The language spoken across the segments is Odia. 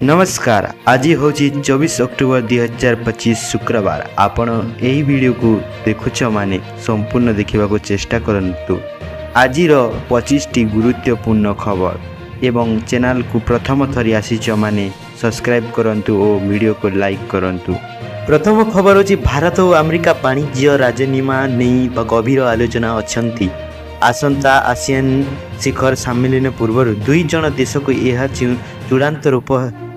नमस्कार। आज हूँ 24 अक्टोबर 2025 शुक्रवार। आपण यही वीडियो को देखुच माने संपूर्ण देखा चेष्टा करंतु। आज 25 टी गुरुत्वपूर्ण खबर एवं चैनल को प्रथम थरी आसीच माने सब्सक्राइब करंतु और वीडियो को लाइक करंतु। प्रथम खबर होची भारत और अमेरिका वाणिज्य राजनीमा नहीं गभीर आलोचना अछंती। आसंता आसियान शिखर सम्मेलन पूर्व दुई जन देश को यह चूड़ांत रूप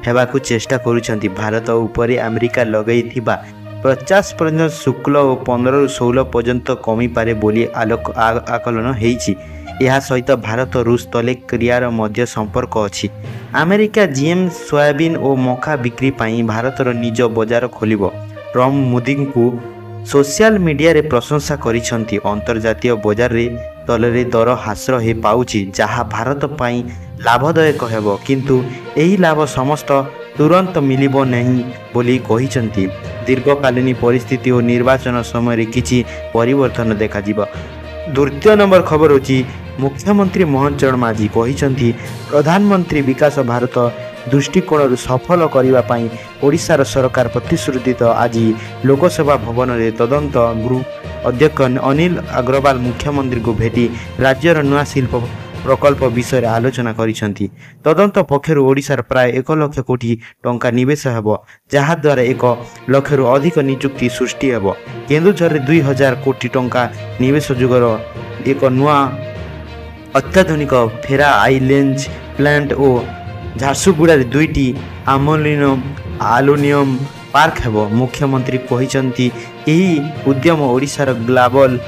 हेबाकु चेष्टा करुछंती। भारत उपरे अमेरिका लगई 50% शुल्क और 15-16 पर्यंत कमी पारे बोली आकलन हेइछि। यह सहित भारत रूस तले क्रियार मध्य संपर्क अछि। अमेरिका जीएम सोयाबीन और मका बिक्री पाई भारतर निज बाजार खोलिबो। ट्रम्प मोदी को सोशल मीडिया रे प्रशंसा करिसंती। अंतर्जातीय बाजार रे तलरे दर ह्रास हे पाउछि जहाँ भारत पाई लाभदायक हेबो, किंतु एही लाभ समस्त तुरंत मिलिबो नहीं बोली कहिसंती। दीर्घकालीन परिस्थिति और निर्वाचन समय किछि परिवर्तन देखा जिवो। द्वितीय नंबर खबर होची मुख्यमंत्री मोहन चरण माझी कहिसंती प्रधानमंत्री विकास भारत दृष्टिकोण सफल करने पाई ओडिशार सरकार प्रतिश्रुति। आज लोकसभा भवन में तदंत ग्रुप अध्यक्ष अनिल अग्रवाल मुख्यमंत्री को भेटी राज्यर नुआ शिल्प प्रकल्प विषय आलोचना करिसंती। तदंत पक्षर ओडिशार प्राय 1 लाख कोटी टंका निवेश हेबो, जहाँ द्वारा 1 लाख अधिक नियुक्ति सृष्टि हेबो। केन्दुझर 2000 कोटी टंका निवेश जुगर एक नुआ अत्याधुनिक फेरा आइलेंज प्लांट और झारसुगुड़ा 2टी आलुमिनियम पार्क हेबो। मुख्यमंत्री कहिसंती एही उद्यम ओडिशार ग्लोबल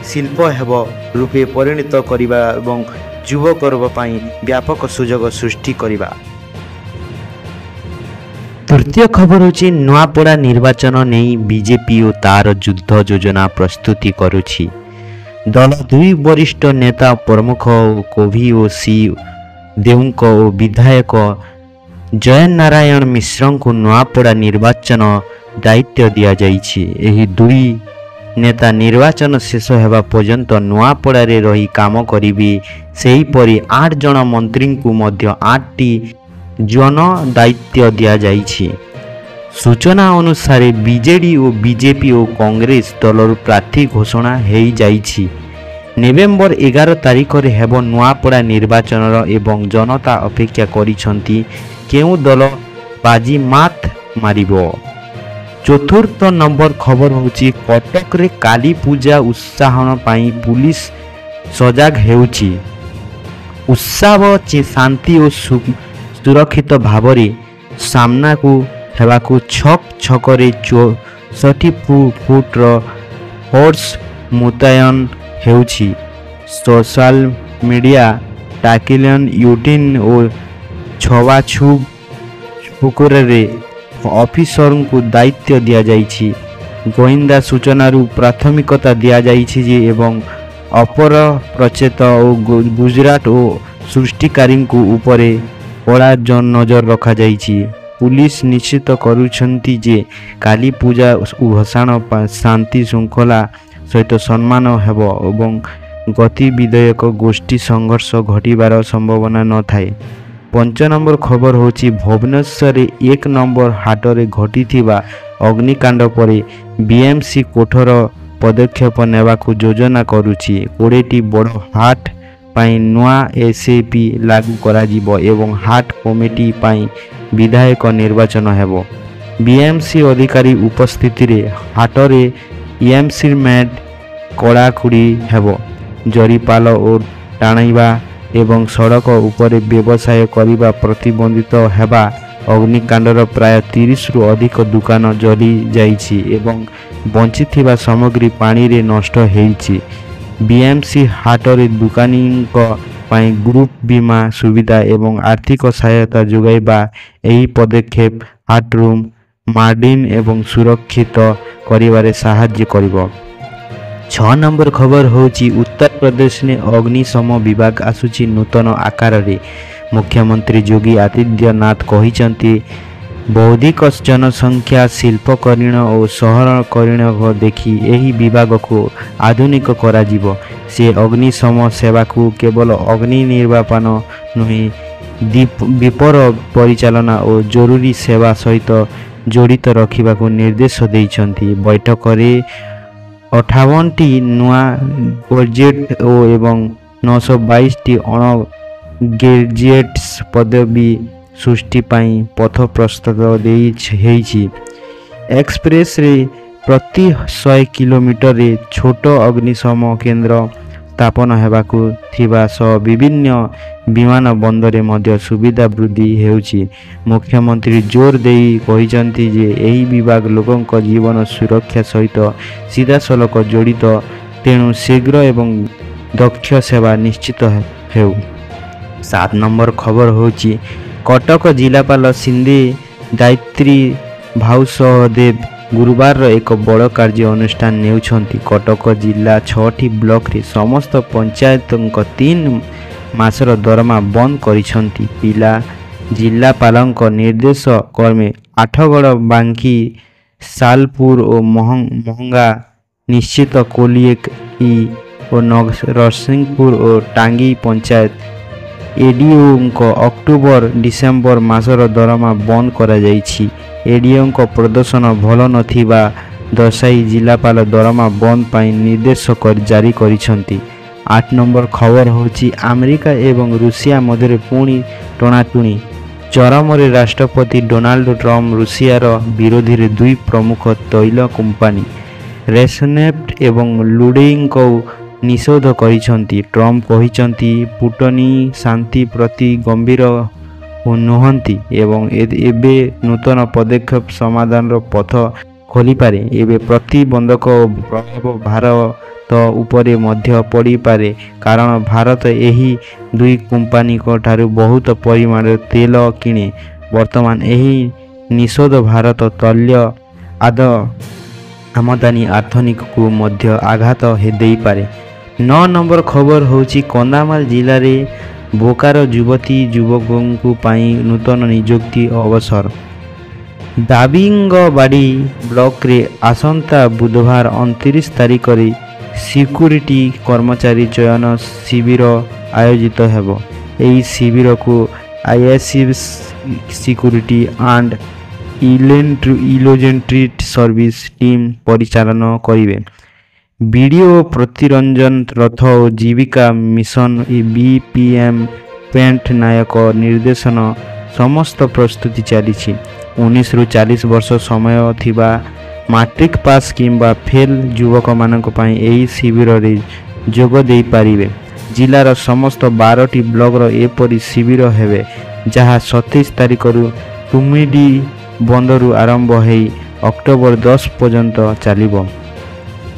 शिल्प हेबो रूपे परिणत करिबा एवं युवकर्व पाई व्यापक सुजोग सृष्टि करिबा। तृतीय खबर होची नुआपड़ा निर्वाचन नहीं बीजेपी और तार युद्ध योजना प्रस्तुति करुछि। दल 2 वरिष्ठ नेता प्रमुख कोभी और सी देवंक और विधायक जय नारायण मिश्र को नुआपड़ा निर्वाचन दायित्व दिया जाइछि। एही 2 नेता निर्वाचन शेष होगा पर्यंत नुआपड़ा रे रही काम करिबी। सेहीपरि 8 जन मंत्री को मध्य 8टी जन दायित्व दिया जाइछि। सूचना अनुसार बीजेडी और बीजेपी और कांग्रेस दलर प्रार्थी घोषणा हो जाइछि। नवेम्बर 11 तारिख रे हेबो नुआपड़ा निर्वाचन एवं जनता अपेक्षा करिसंती केउ दल बाजी मात मारिबो। चतुर्थ नंबर खबर होची कटक रे काली पूजा उत्साहन पाई पुलिस सजाग हेउची। उत्सव शांति और सुरक्षित भावरे सामना को हेबाकू छक छकरे 64 foot force मुतयन हेउची। Social media टाकिलन uterine और छवाछु पुकुरे ऑफिसर को दायित्व दिया जाइछि। गोइंदा सूचनारू प्राथमिकता दिया जाइछि जे एवं अपर प्रचेत और गुजरात और सृष्टिकारी को ऊपरे कड़ा नजर रखा जाइछि। पुलिस निश्चित करुछंती जे काली पूजा भसाण शांति श्रृंखला सहित सम्मान हेबो एवं गति विधेयक गोष्ठी संघर्ष घटिबार संभावना न थाए। 5 नंबर खबर होची भुवनेश्वर 1 नंबर हाटरे घटिथिबा अग्निकांड परे बीएमसी कोठर पदक्षेप नेबाकू योजना करुछि। 20टी बड़ हाट पाई नुआ एसएपी लागू करा जिवो एवं हाट कमिटी पाई विधायक निर्वाचन हेबो। बीएमसी अधिकारी उपस्थिति रे हाटरे एमसी मेड कड़ाखुड़ी हेबो। जरीपाल और टाणीबा एवं सड़क उपरे व्यवसाय करिबा प्रतिबंधित हेबा। अग्निकांडर प्राय 30 रु अधिक दुकान जली जाइछि एवं बंचिथिबा सामग्री पानी रे नष्ट हेइछि। बीएमसी हाटरे दुकानीक पाई ग्रुप बीमा सुविधा एवं आर्थिक सहायता जोगाइबा एही पदक्षेप हाट रूम मार्डिन एवं सुरक्षित करिबारे सहायता करिबो। 6 नंबर खबर होची उत्तर प्रदेश ने अग्निशम विभाग आसुची नूतन आकार रे। मुख्यमंत्री योगी आदित्यनाथ कहिसंती बौद्धिक जनसंख्या शिल्पकरण और सहरकरण को देखी एही विभाग को आधुनिक करा जिवो। से अग्निशम सेवा को केवल अग्नि निर्वापन नुहे ବିପର ପରିଚାଳନା ଓ ଜରୁରୀ ସେବା ସହିତ ଜଡ଼ିତ ରଖିବାକୁ ନିର୍ଦ୍ଦେଶ ଦେଇଛନ୍ତି। ବୈଠକରେ 58ଟି ନୂଆ ଗେଜେଟ୍ ଏବଂ 922ଟି ଅଣ ଗେଜେଟ୍ସ ପଦବୀ ସୃଷ୍ଟି ପାଇଁ ପଥ ପ୍ରସ୍ତୁତ ହୋଇଛି। ଏକ୍ସପ୍ରେସରେ ପ୍ରତି 100 କିଲୋମିଟରରେ ଛୋଟ ଅଗ୍ନିଶମ କେନ୍ଦ୍ର ସ୍ଥାପନ ହେବାକୁ ଥିବା ସହ ବିଭିନ୍ନ ବିମାନ ବନ୍ଦରରେ ମଧ୍ୟ ସୁବିଧା ବୃଦ୍ଧି ହେଉଛି। ମୁଖ୍ୟମନ୍ତ୍ରୀ ଜୋର ଦେଇ କହିଛନ୍ତି ଯେ ଏହି ବିଭାଗ ଲୋକଙ୍କ ଜୀବନ ସୁରକ୍ଷା ସହିତ ସିଧାସଳଖ ଜଡ଼ିତ, ତେଣୁ ଶୀଘ୍ର ଏବଂ ଦକ୍ଷ ସେବା ନିଶ୍ଚିତ ହେଉ। 7 ନମ୍ବର ଖବର ହେଉଛି କଟକ ଜିଲ୍ଲାପାଳ ସିନ୍ଦେ ଗାୟତ୍ରୀ ଭାଉସଦେବ ଗୁରୁବାର ଏକ ବଡ଼ କାର୍ଯ୍ୟ ଅନୁଷ୍ଠାନ ନେଉଛନ୍ତି। କଟକ ଜିଲ୍ଲା 6ଟି ବ୍ଲକରେ ସମସ୍ତ ପଞ୍ଚାୟତଙ୍କ 3 ମାସର ଦରମା ବନ୍ଦ କରିଛନ୍ତି। ଜିଲ୍ଲାପାଳଙ୍କ ନିର୍ଦ୍ଦେଶ କ୍ରମେ ଆଠଗଡ଼, ବାଙ୍କୀ, ସାଲପୁର ଓ ମହଙ୍ଗା, ନିଶ୍ଚିତ କୋଲିଏଇ ଓ ନରସିଂହପୁର ଓ ଟାଙ୍ଗୀ ପଞ୍ଚାୟତ ଏଡିଓଙ୍କ ଅକ୍ଟୋବର ଡିସେମ୍ବର ମାସର ଦରମା ବନ୍ଦ କରାଯାଇଛି। ଏଡିଓଙ୍କ ପ୍ରଦର୍ଶନ ଭଲ ନଥିବା ଦର୍ଶାଇ ଜିଲ୍ଲାପାଳ ଦରମା ବନ୍ଦ ପାଇଁ ନିର୍ଦ୍ଦେଶ ଜାରି କରିଛନ୍ତି। 8 ନମ୍ବର ଖବର ହେଉଛି ଆମେରିକା ଏବଂ ରୁଷିଆ ମଧ୍ୟରେ ପୁଣି ଟଣାଟୁଣି ଚରମରେ। ରାଷ୍ଟ୍ରପତି ଡୋନାଲ୍ଡ ଟ୍ରମ୍ପ ରୁଷିଆର ବିରୋଧରେ 2 ପ୍ରମୁଖ ତୈଳ କମ୍ପାନୀ ରୋସନେଫ୍ଟ ଏବଂ ଲୁଡେଇଙ୍କୁ ନିଷେଧ କରିଛନ୍ତି। ଟ୍ରମ୍ପ କହିଛନ୍ତି ପୁଟିନ୍ ଶାନ୍ତି ପ୍ରତି ଗମ୍ଭୀର ନୁହନ୍ତି ଏବଂ ଏବେ ନୂତନ ପଦକ୍ଷେପ ସମାଧାନର ପଥ ଖୋଲିପାରେ। ଏବେ ପ୍ରତିବନ୍ଧକ ପ୍ରଭାବ ଭାରତ ଉପରେ ମଧ୍ୟ ପଡ଼ିପାରେ, କାରଣ ଭାରତ ଏହି 2 କମ୍ପାନୀଙ୍କ ଠାରୁ ବହୁତ ପରିମାଣରେ ତେଲ କିଣେ। ବର୍ତ୍ତମାନ ଏହି ନିଷେଧ ଭାରତ ତୈଳ ଆମଦାନୀ ଅର୍ଥନୀତିକୁ ମଧ୍ୟ ଆଘାତ ଦେଇପାରେ। 9 ନମ୍ବର ଖବର ହେଉଛି କନ୍ଧମାଳ ଜିଲ୍ଲାରେ ବୋକାର ଯୁବତୀ ଯୁବକଙ୍କ ପାଇଁ ନୂତନ ନିଯୁକ୍ତି ଅବସର। ଦାରିଙ୍ଗବାଡ଼ି ବ୍ଲକରେ ଆସନ୍ତା ବୁଧବାର 29 ତାରିଖରେ ସିକ୍ୟୁରିଟି କର୍ମଚାରୀ ଚୟନ ଶିବିର ଆୟୋଜିତ ହେବ। ଏହି ଶିବିରକୁ IACF security and electric service team ପରିଚାଳନା କରିବେ। ବିଡିଓ ପ୍ରତିରଞ୍ଜନ ରଥ ଓ ଜୀବିକା ମିଶନ ବିପିଏମ୍ ପଟ୍ଟନାୟକ ନିର୍ଦ୍ଦେଶନ ସମସ୍ତ ପ୍ରସ୍ତୁତି ଚାଲିଛି। 19ରୁ 40 ବର୍ଷ ସମୟ ଥିବା ମାଟ୍ରିକ୍ ପାସ୍ କିମ୍ବା ଫେଲ୍ ଯୁବକମାନଙ୍କ ପାଇଁ ଏହି ଶିବିରରେ ଯୋଗ ଦେଇପାରିବେ। ଜିଲ୍ଲାର ସମସ୍ତ 12ଟି ବ୍ଲକର ଏପରି ଶିବିର ହେବେ, ଯାହା 27 ତାରିଖରୁ ତୁମୁଡି ବନ୍ଦରୁ ଆରମ୍ଭ ହୋଇ ଅକ୍ଟୋବର 10 ପର୍ଯ୍ୟନ୍ତ ଚାଲିବ।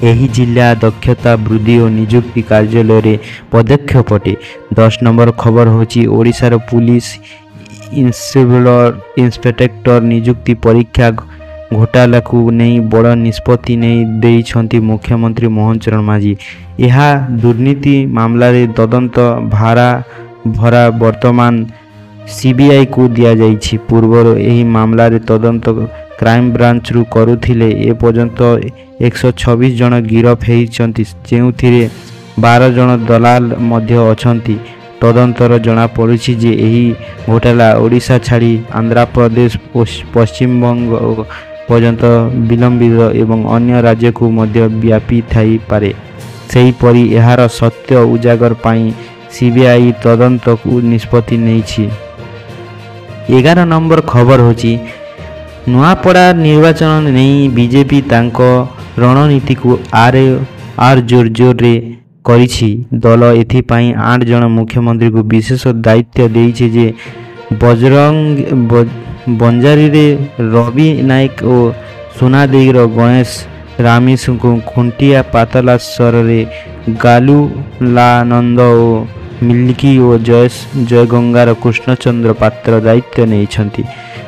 ଏହି ଜିଲ୍ଲା ଦକ୍ଷତା ବୃଦ୍ଧି ଓ ନିଯୁକ୍ତି କାର୍ଯ୍ୟାଳୟରେ ପଦକ୍ଷେପ ଅଟେ। 10 ନମ୍ବର ଖବର ହେଉଛି ଓଡ଼ିଶାର ପୁଲିସ ସିଭିଲ ଇନ୍ସପେକ୍ଟର ନିଯୁକ୍ତି ପରୀକ୍ଷା ଘୋଟାଲାକୁ ନେଇ ବଡ଼ ନିଷ୍ପତ୍ତି ଦେଇଛନ୍ତି ମୁଖ୍ୟମନ୍ତ୍ରୀ ମୋହନ ଚରଣ ମାଝୀ। ଏହା ଦୁର୍ନୀତି ମାମଲାରେ ତଦନ୍ତ ଭରା ବର୍ତ୍ତମାନ ସିବିଆଇକୁ ଦିଆଯାଇଛି। ପୂର୍ବରୁ ଏହି ମାମଲାରେ ତଦନ୍ତ କ୍ରାଇମବ୍ରାଞ୍ଚରୁ କରୁଥିଲେ। ଏପର୍ଯ୍ୟନ୍ତ 126 ଜଣ ଗିରଫ ହୋଇଛନ୍ତି, ଯେଉଁଥିରେ 12 ଜଣ ଦଲାଲ ମଧ୍ୟ ଅଛନ୍ତି। ତଦନ୍ତରୁ ଜଣାପଡ଼ିଛି ଯେ ଏହି ଘୋଟାଲା ଓଡ଼ିଶା ଛାଡ଼ି ଆନ୍ଧ୍ରପ୍ରଦେଶ, ପଶ୍ଚିମବଙ୍ଗ ପର୍ଯ୍ୟନ୍ତ ବିଳମ୍ବିତ ଏବଂ ଅନ୍ୟ ରାଜ୍ୟକୁ ମଧ୍ୟ ବ୍ୟାପିଥାଇପାରେ। ସେହିପରି ଏହାର ସତ୍ୟ ଉଜାଗର ପାଇଁ ସିବିଆଇ ତଦନ୍ତକୁ ନିଷ୍ପତ୍ତି ନେଇଛି। 11 ନମ୍ବର ଖବର ହେଉଛି ନୂଆପଡ଼ା ନିର୍ବାଚନ ନେଇ ବିଜେପି ତାଙ୍କ ରଣନୀତିକୁ ଆର୍ ଜୋରରେ କରିଛି। ଦଳ ଏଥିପାଇଁ 8 ଜଣ ମୁଖ୍ୟମନ୍ତ୍ରୀଙ୍କୁ ବିଶେଷ ଦାୟିତ୍ୱ ଦେଇଛି ଯେ ବଞ୍ଜାରୀରେ ରବି ନାୟକ ଓ ସୁନାଦେଇର ଗଣେଶ ରାମିଶଙ୍କୁ, ଖୁଣ୍ଟିଆ ପାତଳାଶ୍ୱରରେ ଗାଲୁଲାନନ୍ଦ ଓ ମିଲ୍କି ଓ ଜୟଗଙ୍ଗାର କୃଷ୍ଣଚନ୍ଦ୍ର ପାତ୍ର ଦାୟିତ୍ୱ ନେଇଛନ୍ତି।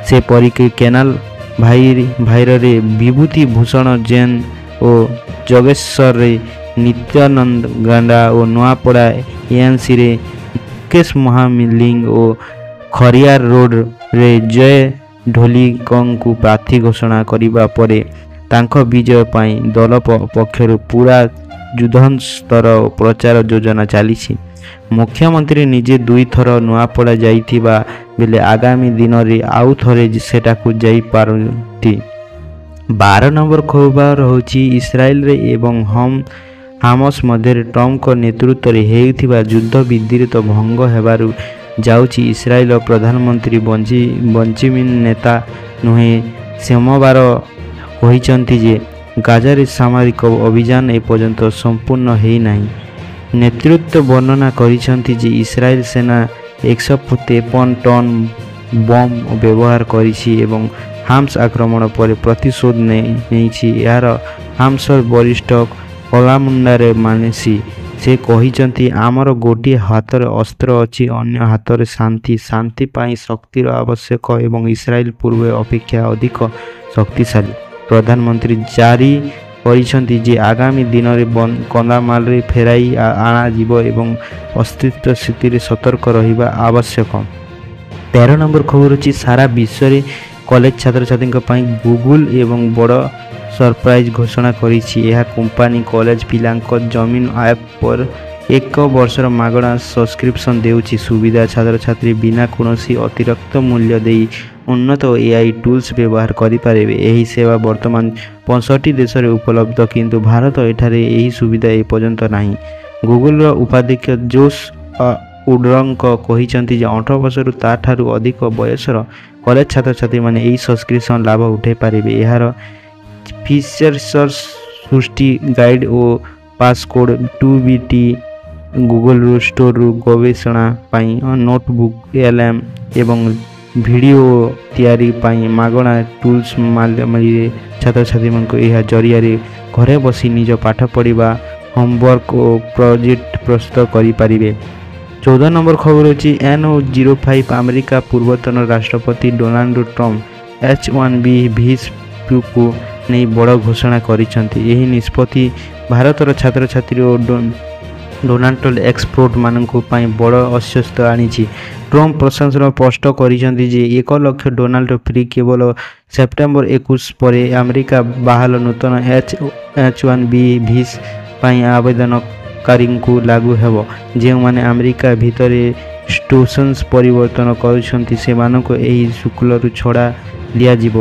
ସେପରିକି କେନାଲ ଭାଇରରେ ବିଭୂତି ଭୂଷଣ ଜୈନ ଓ ଜଗେଶ୍ୱରରେ ନିତ୍ୟାନନ୍ଦ ଗାଣ୍ଡା ଓ ନୂଆପଡ଼ା ଏଏନ୍ସିରେ ମୁକେଶ ମହାଲିଙ୍ଗ ଓ ଖରିଆର ରୋଡରେ ଜୟ ଢୋଲିକଙ୍କୁ ପ୍ରାର୍ଥୀ ଘୋଷଣା କରିବା ପରେ ତାଙ୍କ ବିଜୟ ପାଇଁ ଦଳ ପକ୍ଷରୁ ପୂରା ଯୁଦ୍ଧସ୍ତର ପ୍ରଚାର ଯୋଜନା ଚାଲିଛି। ମୁଖ୍ୟମନ୍ତ୍ରୀ ନିଜେ ଦୁଇଥର ନୂଆପଡ଼ା ଯାଇଥିବା ବେଳେ ଆଗାମୀ ଦିନରେ ଆଉ ଥରେ ସେଠାକୁ ଯାଇପାରନ୍ତି। 12 ନମ୍ବର ଖବର ହେଉଛି ଇସ୍ରାଏଲ ଏବଂ ହାମସ୍ ମଧ୍ୟରେ ଟ୍ରମ୍ପଙ୍କ ନେତୃତ୍ୱରେ ହେଉଥିବା ଯୁଦ୍ଧ ବିଧିତ ଭଙ୍ଗ ହେବାରୁ ଯାଉଛି। ଇସ୍ରାଏଲ ପ୍ରଧାନମନ୍ତ୍ରୀ ବେଞ୍ଜାମିନ୍ ନେତାନ୍ୟାହୁ ସୋମବାର କହିଛନ୍ତି ଯେ ଗାଜାରେ ସାମରିକ ଅଭିଯାନ ଏପର୍ଯ୍ୟନ୍ତ ସମ୍ପୂର୍ଣ୍ଣ ହୋଇନାହିଁ। ନେତୃତ୍ୱ ବର୍ଣ୍ଣନା କରିଛନ୍ତି ଯେ ଇସ୍ରାଏଲ ସେନା 153 ଟନ୍ ବମ୍ ବ୍ୟବହାର କରିଛି ଏବଂ ହାମସ୍ ଆକ୍ରମଣ ପରେ ପ୍ରତିଶୋଧ ନେଇଛି। ଏହାର ହାମସ୍ର ବରିଷ୍ଠ କମାଣ୍ଡର ମାନେସି ସେ କହିଛନ୍ତି, ଆମର ଗୋଟିଏ ହାତରେ ଅସ୍ତ୍ର ଅଛି, ଅନ୍ୟ ହାତରେ ଶାନ୍ତି। ଶାନ୍ତି ପାଇଁ ଶକ୍ତିର ଆବଶ୍ୟକ ଏବଂ ଇସ୍ରାଏଲ ପୂର୍ବ ଅପେକ୍ଷା ଅଧିକ ଶକ୍ତିଶାଳୀ। ପ୍ରଧାନମନ୍ତ୍ରୀ ଜାରି କରିଛନ୍ତି ଯେ ଆଗାମୀ ଦିନରେ କନ୍ଧମାଳରେ ଫେରାଇ ଅଣାଯିବ ଏବଂ ଅସ୍ଥିର ସ୍ଥିତିରେ ସତର୍କ ରହିବା ଆବଶ୍ୟକ। 13 ନମ୍ବର ଖବର ହେଉଛି ସାରା ବିଶ୍ୱରେ କଲେଜ ଛାତ୍ରଛାତ୍ରୀଙ୍କ ପାଇଁ ଗୁଗୁଲ ଏବଂ ବଡ଼ ସରପ୍ରାଇଜ ଘୋଷଣା କରିଛି। ଏହା କମ୍ପାନୀ କଲେଜ ପିଲାଙ୍କ ଜମିନ ଆପ୍ પર 1 ବର୍ଷର ମାଗଣା ସବସ୍କ୍ରିପସନ୍ ଦେଉଛି। ସୁବିଧା ଛାତ୍ରଛାତ୍ରୀ ବିନା କୌଣସି ଅତିରିକ୍ତ ମୂଲ୍ୟ ଦେଇ ଉନ୍ନତ AI ଟୁଲ୍ସ ବ୍ୟବହାର କରିପାରିବେ। ଏହି ସେବା ବର୍ତ୍ତମାନ 65 ଦେଶରେ ଉପଲବ୍ଧ, କିନ୍ତୁ ଭାରତ ଏଠାରେ ଏହି ସୁବିଧା ଏପର୍ଯ୍ୟନ୍ତ ନାହିଁ। ଗୁଗଲର ଉପାଧ୍ୟକ୍ଷ ଜୋସ୍ ଉଡ୍ରଙ୍କ କହିଛନ୍ତି ଯେ 18 ବର୍ଷରୁ ତା'ଠାରୁ ଅଧିକ ବୟସର କଲେଜ ଛାତ୍ରଛାତ୍ରୀମାନେ ଏହି ସବସ୍କ୍ରିପସନ୍ ଲାଭ ଉଠାଇ ପାରିବେ। ଏହାର ଫିଚର୍ସ ସୃଷ୍ଟି ଗାଇଡ୍ ଓ ପାସକୋଡ୍ 2BT ଗୁଗଲ ଷ୍ଟୋରରୁ ଗବେଷଣା ପାଇଁ ନୋଟବୁକ୍ LM ଏବଂ ଭିଡ଼ିଓ ତିଆରି ପାଇଁ ମାଗଣା ଟୁଲ୍ସ ମାଧ୍ୟମରେ ଛାତ୍ରଛାତ୍ରୀମାନଙ୍କୁ ଏହା ଜରିଆରେ ଘରେ ବସି ନିଜ ପାଠ ପଢ଼ିବା, ହୋମୱାର୍କ ଓ ପ୍ରୋଜେକ୍ଟ ପ୍ରସ୍ତୁତ କରିପାରିବେ। 14 ନମ୍ବର ଖବର ହେଉଛି NO05 ଆମେରିକା ପୂର୍ବତନ ରାଷ୍ଟ୍ରପତି ଡୋନାଲ୍ଡ ଟ୍ରମ୍ପ H1B ଭିସାକୁ ନେଇ ବଡ଼ ଘୋଷଣା କରିଛନ୍ତି। ଏହି ନିଷ୍ପତ୍ତି ଭାରତର ଛାତ୍ରଛାତ୍ରୀ ଓ ଡୋନାଲ୍ଡ ଏକ୍ସପୋର୍ଟମାନଙ୍କ ପାଇଁ ବଡ଼ ଆଶ୍ୱସ୍ତି ଆଣିଛି। ଟ୍ରମ୍ପ ପ୍ରଶାସନ ସ୍ପଷ୍ଟ କରିଛନ୍ତି ଯେ 1 ଲକ୍ଷ ଡୋନାଲ୍ଡ ଫ୍ରି କେବଳ ସେପ୍ଟେମ୍ବର 21 ପରେ ଆମେରିକା ବାହାଲ ନୂତନ H1B ଭିସା ପାଇଁ ଆବେଦନକାରୀଙ୍କୁ ଲାଗୁ ହେବ। ଯେଉଁମାନେ ଆମେରିକା ଭିତରେ ଷ୍ଟେଟସ୍ ପରିବର୍ତ୍ତନ କରୁଛନ୍ତି ସେମାନଙ୍କୁ ଏହି ଶୁଳ୍କରୁ ଛଡ଼ା ଦିଆଯିବ।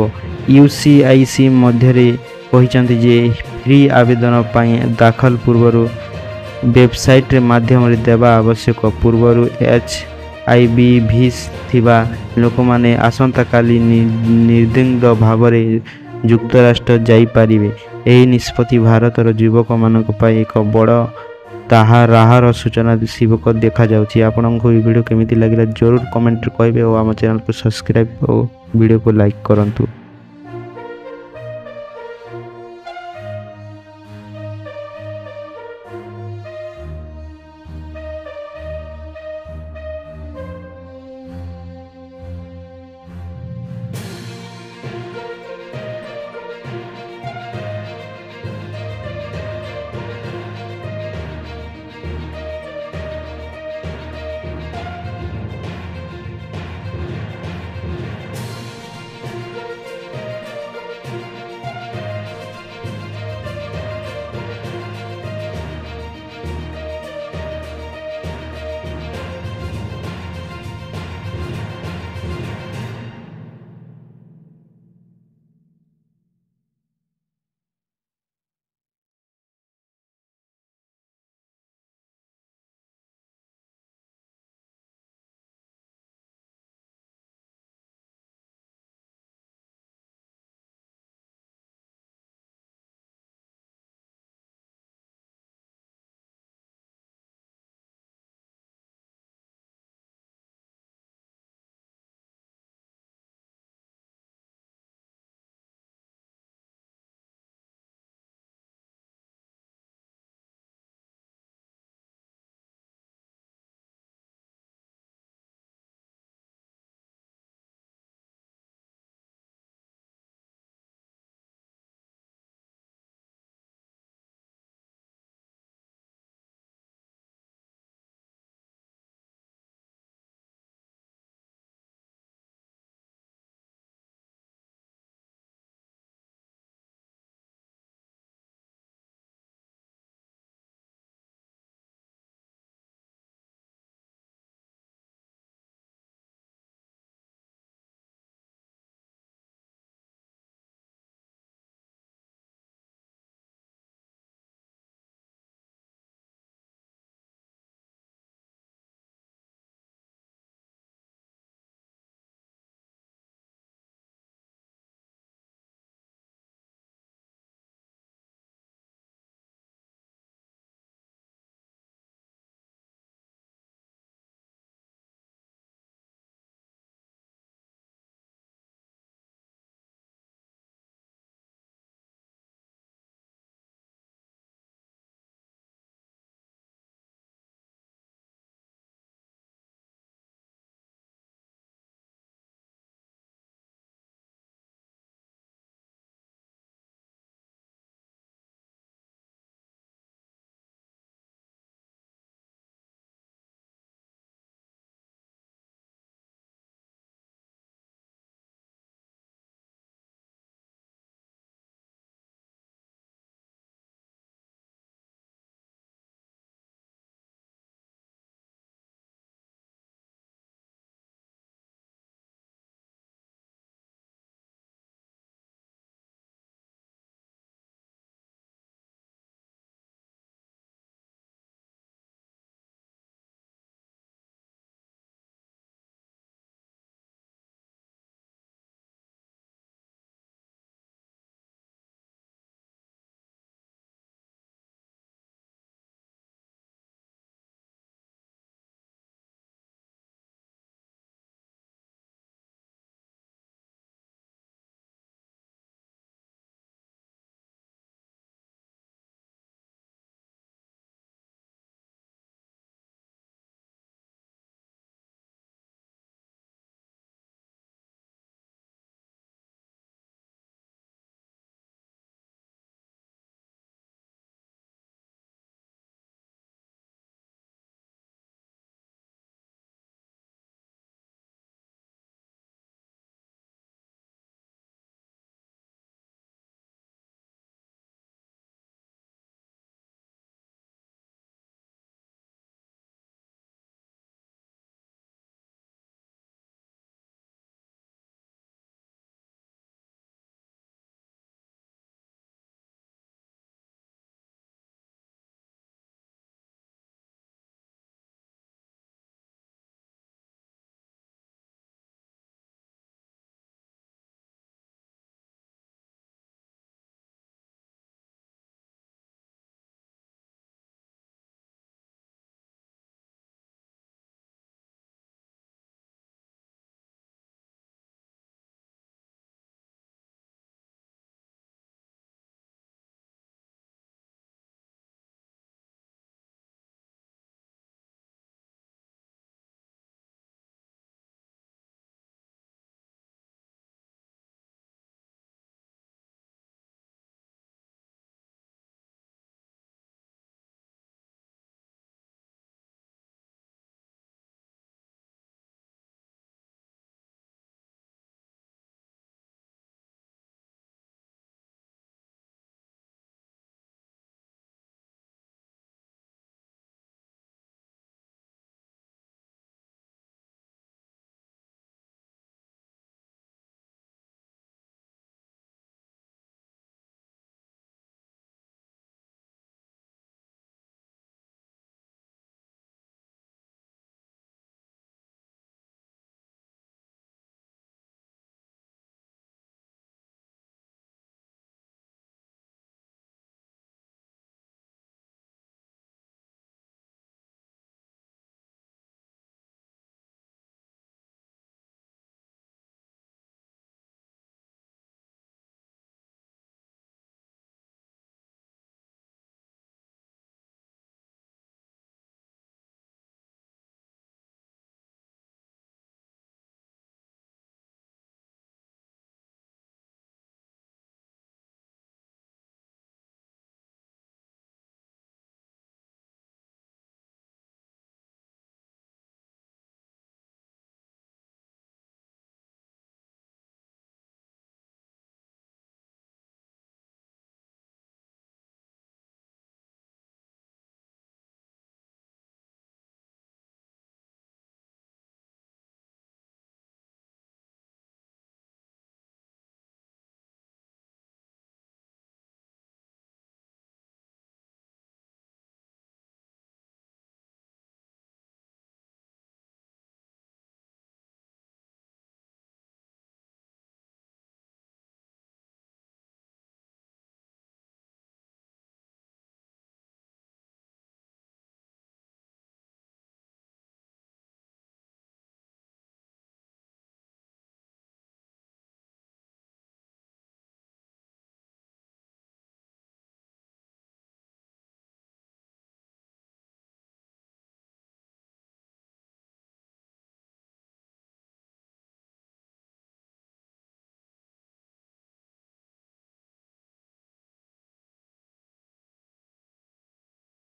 UCIC ମଧ୍ୟରେ କହିଛନ୍ତି ଯେ ଫ୍ରି ଆବେଦନ ପାଇଁ ଦାଖଲ ପୂର୍ବରୁ ୱେବସାଇଟ୍ ମାଧ୍ୟମରେ ଦେବା ଆବଶ୍ୟକ। ପୂର୍ବରୁ HIV ଭିସା ଥିବା ଲୋକମାନେ ଆସନ୍ତାକାଲି ନିର୍ଦ୍ୱନ୍ଦ୍ୱ ଭାବରେ ଯୁକ୍ତରାଷ୍ଟ୍ର ଯାଇପାରିବେ। ଏହି ନିଷ୍ପତ୍ତି ଭାରତର ଯୁବକମାନଙ୍କ ପାଇଁ ଏକ ବଡ଼ ରାହାର ସୂଚନା ଶିବକ ଦେଖାଯାଉଛି। ଆପଣଙ୍କୁ ଏହି ଭିଡ଼ିଓ କେମିତି ଲାଗିଲା ଜରୁର କମେଣ୍ଟରେ କହିବେ ଓ ଆମ ଚ୍ୟାନେଲକୁ ସବସ୍କ୍ରାଇବ୍ ଓ ଭିଡ଼ିଓକୁ ଲାଇକ୍ କରନ୍ତୁ।